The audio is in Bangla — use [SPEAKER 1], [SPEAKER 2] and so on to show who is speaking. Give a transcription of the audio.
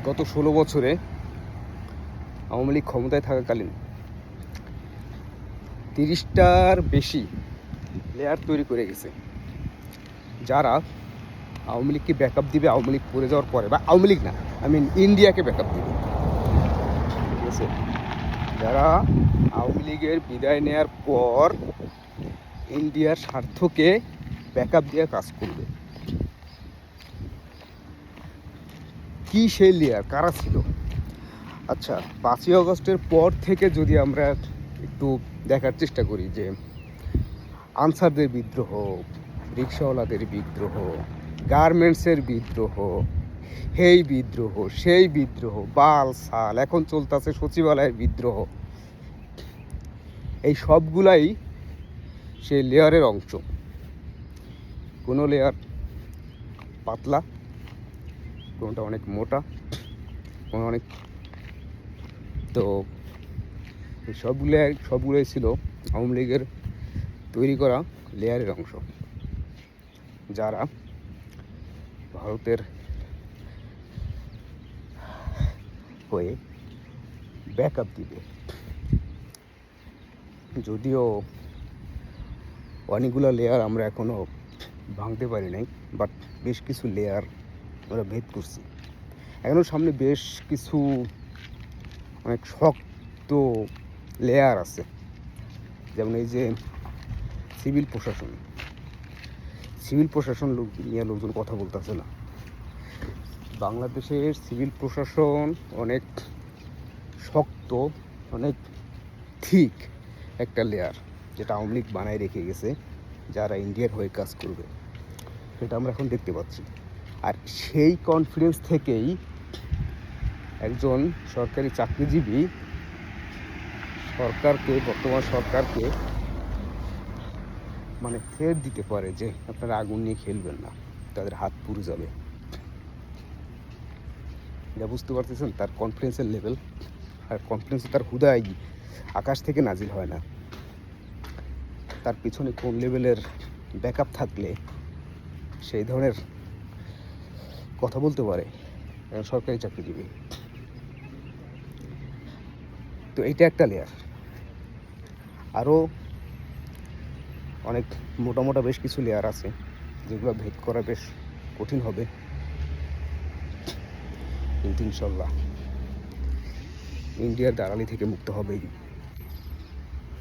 [SPEAKER 1] গত 16 বছরে আওয়ামী লীগ ক্ষমতায় থাকাকালীন 30টার বেশি লেয়ার তৈরি করে গেছে, যারা আওয়ামী লীগকে ব্যাকআপ দিবে আওয়ামী লীগ পড়ে যাওয়ার পরে, বা আওয়ামী লীগ না, ইন্ডিয়াকে ব্যাকআপ দিবে। ঠিক আছে, যারা আওয়ামী লীগের বিদায় নেওয়ার পর ইন্ডিয়ার স্বার্থকে ব্যাকআপ দিয়ে কাজ করবে। কি সেই লেয়ার, কারা ছিল? আচ্ছা, 5ই আগস্টের পর থেকে যদি আমরা একটু দেখার চেষ্টা করি যে আনসারদের বিদ্রোহ, রিক্সাওয়ালাদের বিদ্রোহ, গার্মেন্টসের বিদ্রোহ, সেই বিদ্রোহ, সেই বিদ্রোহ, বাল সাল, এখন চলতেছে সচিবালয়ের বিদ্রোহ, এই সবগুলাই সেই লেয়ারের অংশ। কোনো লেয়ার পাতলা, কোনোটা অনেক মোটা, কোনো অনেক, তো এই সবগুলোই ছিল আওয়ামী লীগের তৈরি করা লেয়ারের অংশ, যারা ভারতের হয়ে ব্যাকআপ দিবে। যদিও অনেকগুলো লেয়ার আমরা এখনও ভাঙতে পারি নাই, বাট বেশ কিছু লেয়ার আমরা ভেদ করছি। এখনও সামনে বেশ কিছু অনেক শক্ত লেয়ার আছে, যেমন এই যে সিভিল প্রশাসন নিয়ে লোকজন কথা বলতেছে না। বাংলাদেশের সিভিল প্রশাসন অনেক শক্ত, অনেক ঠিক একটা লেয়ার, যেটা আওয়ামী লীগ বানায় রেখে গেছে, যারা ইন্ডিয়ার হয়ে কাজ করবে, সেটা আমরা এখন দেখতে পাচ্ছি। আর সেই কনফিডেন্স থেকেই একজন সরকারি চাকরিজীবী বর্তমান সরকারকে থ্রেট দিতে পারে যে আপনারা আগুন নিয়ে খেলবেন না, তাদের হাত পুড়ে যাবে। যা বুঝতে পারতেছেন তার কনফিডেন্সের লেভেল। আর কনফিডেন্স তার হুদায় আকাশ থেকে নাজিল হয় না, তার পিছনে কোন লেভেলের ব্যাকআপ থাকলে সেই ধরনের কথা বলতে পারে সরকারি চাকরিজীবী। তো এইটা একটা লেয়ার। আরও অনেক মোটা বেশ কিছু লেয়ার আছে, যেগুলো ভেদ করা বেশ কঠিন হবে, কিন্তু ইনশাল্লাহ ইন্ডিয়ার দালালি থেকে মুক্ত হবেই।